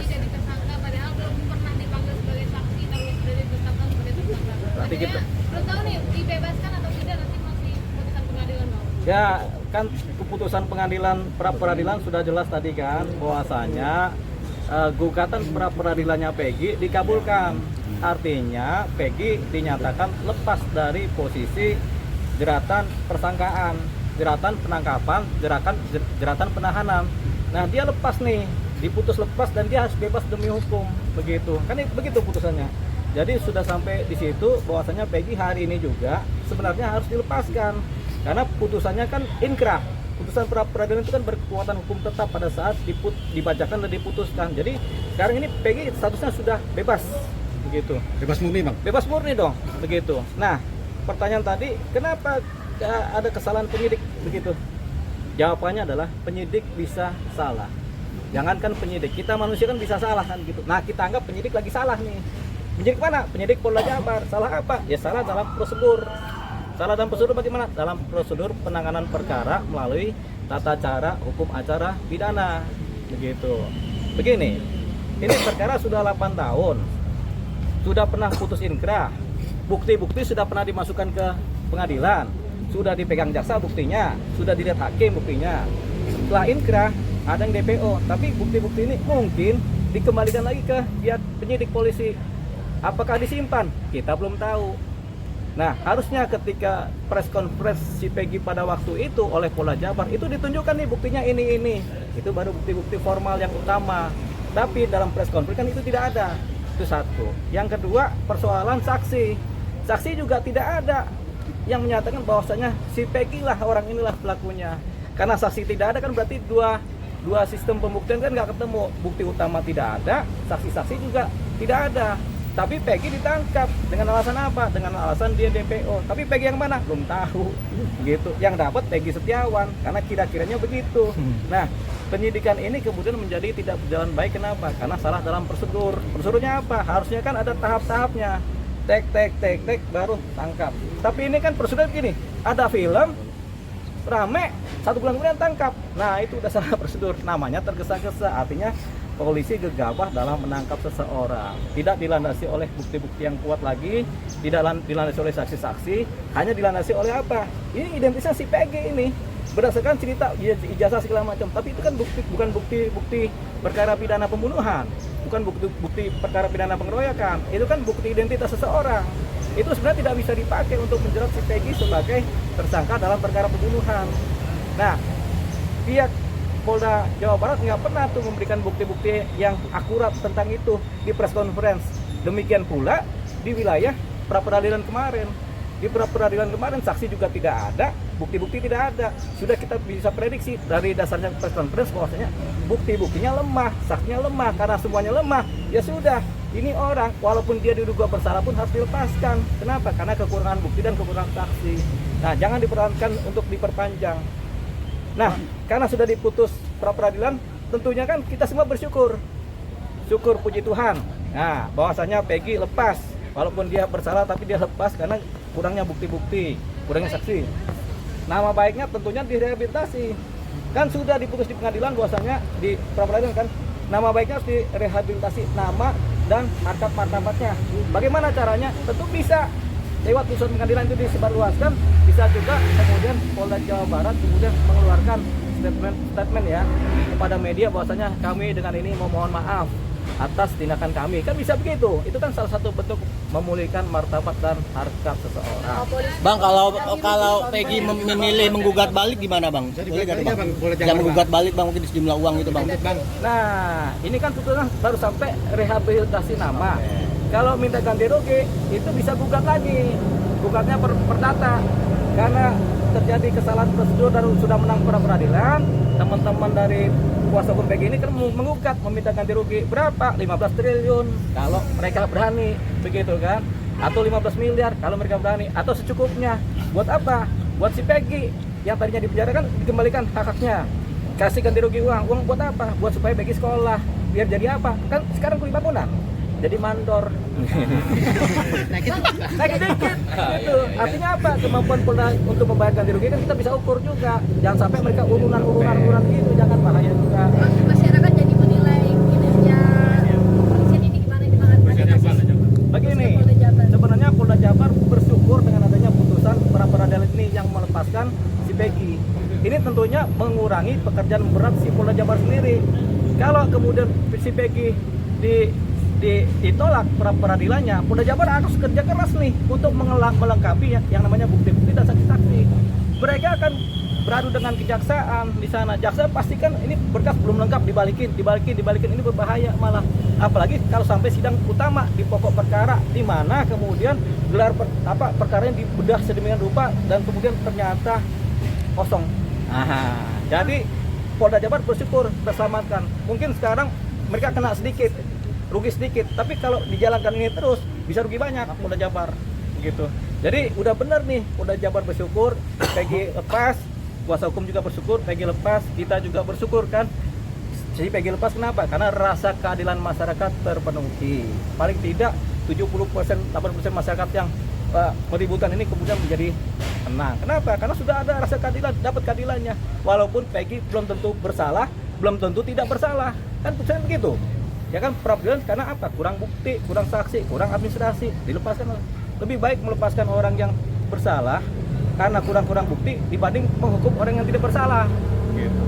jadi tersangka padahal belum pernah dipanggil sebagai saksi tapi sudah ditetapkan sebagai tersangka. Berarti kita belum tahu nih dibebaskan atau tidak, nanti masih keputusan pengadilan Bang. ya kan keputusan pengadilan pra peradilan sudah jelas tadi kan bahwasanya gugatan pra peradilannya Peggy dikabulkan. Artinya Peggy dinyatakan lepas dari posisi jeratan persangkaan, jeratan penangkapan, jeratan penahanan. Nah, dia lepas nih, diputus lepas dan dia harus bebas demi hukum. Begitu. Kan begitu putusannya. Jadi sudah sampai di situ bahwasanya Peggy hari ini juga sebenarnya harus dilepaskan. Karena putusannya kan inkrah. Putusan pra peradilan itu kan berkekuatan hukum tetap pada saat dibacakan dan diputuskan. Jadi sekarang ini Peggy statusnya sudah bebas. Begitu. Bebas murni bang? Bebas murni dong, begitu. Nah, pertanyaan tadi, kenapa ada kesalahan penyidik begitu? Jawabannya adalah penyidik bisa salah. Jangankan penyidik, kita manusia kan bisa salah kan gitu. Nah, kita anggap penyidik lagi salah nih. Penyidik mana? Penyidik Polda Jabar. Salah apa? Ya salah dalam prosedur. Salah dalam prosedur bagaimana? Dalam prosedur penanganan perkara melalui tata cara hukum acara pidana. Begitu. Begini, ini perkara sudah 8 tahun. Sudah pernah putus inkrah, bukti-bukti sudah pernah dimasukkan ke pengadilan, sudah dipegang jaksa buktinya, sudah dilihat hakim buktinya. Setelah inkrah ada yang DPO, tapi bukti-bukti ini mungkin dikembalikan lagi ke pihak penyidik polisi. Apakah disimpan? Kita belum tahu. Nah, harusnya ketika press conference si Peggy pada waktu itu oleh Polda Jabar itu ditunjukkan nih buktinya ini. Itu baru bukti-bukti formal yang utama. Tapi dalam press conference kan itu tidak ada. Itu satu. Yang kedua, persoalan saksi. Saksi juga tidak ada yang menyatakan bahwasanya si Peggy lah orang inilah pelakunya. Karena saksi tidak ada kan berarti dua sistem pembuktian kan nggak ketemu. Bukti utama tidak ada, saksi-saksi juga tidak ada. Tapi Peggy ditangkap dengan alasan apa? Dengan alasan dia DPO. Tapi Peggy yang mana? Belum tahu. Gitu. Yang dapat Peggy Setiawan karena kira-kiranya begitu. Nah, penyidikan ini kemudian menjadi tidak berjalan baik. Kenapa? Karena salah dalam prosedur. Prosedurnya apa? Harusnya kan ada tahap-tahapnya. Tek baru tangkap. Tapi ini kan prosedur gini. Ada film rame 1 bulan kemudian tangkap. Nah, itu udah salah prosedur. Namanya tergesa-gesa. Artinya polisi gegabah dalam menangkap seseorang, tidak dilandasi oleh bukti-bukti yang kuat lagi, tidak dilandasi oleh saksi-saksi, hanya dilandasi oleh apa? Ini identitas si Peggy ini berdasarkan cerita ijazah segala macam, tapi itu kan bukan bukti perkara pidana pembunuhan, bukan bukti perkara pidana pengeroyokan, itu kan bukti identitas seseorang. Itu sebenarnya tidak bisa dipakai untuk menjerat si Peggy sebagai tersangka dalam perkara pembunuhan. Nah, pihak Polda Jawa Barat nggak pernah tuh memberikan bukti-bukti yang akurat tentang itu di press conference. Demikian pula di wilayah pra peradilan kemarin. Di pra peradilan kemarin saksi juga tidak ada, bukti-bukti tidak ada. Sudah kita bisa prediksi dari dasarnya press conference bahwasanya bukti-buktinya lemah, saksinya lemah. Karena semuanya lemah, ya sudah. Ini orang walaupun dia diduga bersalah pun harus dilepaskan. Kenapa? Karena kekurangan bukti dan kekurangan saksi. Nah, jangan dipertahankan untuk diperpanjang. Nah, karena sudah diputus pra peradilan, tentunya kan kita semua bersyukur. Syukur, puji Tuhan. Nah, bahwasanya Peggy lepas. Walaupun dia bersalah tapi dia lepas karena kurangnya bukti-bukti, kurangnya saksi. Nama baiknya tentunya direhabilitasi. Kan sudah diputus di pengadilan bahwasanya di pra peradilan kan nama baiknya harus direhabilitasi, nama dan harkat martabatnya. Bagaimana caranya? Tentu bisa lewat putusan pengadilan itu disebarluaskan, bisa juga kemudian Polda Jawa Barat kemudian mengeluarkan statement ya kepada media bahwasanya kami dengan ini memohon maaf atas tindakan kami. Kan bisa begitu. Itu kan salah satu bentuk memulihkan martabat dan harkat seseorang. Bang, kalau Peggy memilih menggugat balik gimana bang? Boleh nggak bang? Yang menggugat balik bang mungkin di sejumlah uang itu bang. Nah, ini kan putusan baru sampai rehabilitasi nama. Kalau minta ganti rugi itu bisa gugat lagi, gugatnya perdata karena terjadi kesalahan prosedur dan sudah menang pra peradilan. Teman-teman dari kuasa hukum Peggy ini kan menggugat meminta ganti rugi berapa? 15 triliun kalau mereka berani, begitu kan? Atau 15 miliar kalau mereka berani, atau secukupnya. Buat apa? Buat si Peggy yang tadinya dipenjara kan dikembalikan hak-haknya. Kasih ganti rugi uang buat apa? Buat supaya Peggy sekolah. Biar jadi apa? Kan sekarang kuliah bangunan. Jadi mandor. Naik dikit. Gitu. Artinya apa? Kemampuan Polda untuk membayar ganti rugi kan kita bisa ukur juga. Jangan sampai mereka urunan gitu, jangan bahaya juga. Masyarakat jadi menilai kinerja pekerjaan berat si Polda Jabar sendiri. Kalau kemudian si Peggy ditolak peradilannya, Polda Jabar harus kerja keras nih untuk melengkapi yang namanya bukti-bukti dan saksi-saksi. Mereka akan beradu dengan kejaksaan di sana. Jaksa pastikan ini berkas belum lengkap, dibalikin, ini berbahaya malah. Apalagi kalau sampai sidang utama di pokok perkara, di mana kemudian gelar perkara yang dibedah sedemikian rupa dan kemudian ternyata kosong. Jadi Polda Jabar bersyukur terselamatkan. Mungkin sekarang mereka kena sedikit, rugi sedikit, tapi kalau dijalankan ini terus bisa rugi banyak Polda Jabar gitu. Jadi udah bener nih, Polda Jabar bersyukur, Peggy lepas, kuasa hukum juga bersyukur, Peggy lepas, kita juga bersyukur kan. Jadi Peggy lepas kenapa? Karena rasa keadilan masyarakat terpenuhi. Paling tidak 70%, 80% masyarakat yang meributan ini kemudian menjadi tenang. Kenapa? Karena sudah ada rasa keadilan, dapat keadilannya. Walaupun Peggy belum tentu bersalah, belum tentu tidak bersalah. Kan putusan begitu. Ya kan, peradilan karena apa? Kurang bukti, kurang saksi, kurang administrasi, dilepaskan. Lebih baik melepaskan orang yang bersalah karena kurang bukti dibanding menghukum orang yang tidak bersalah. Gitu.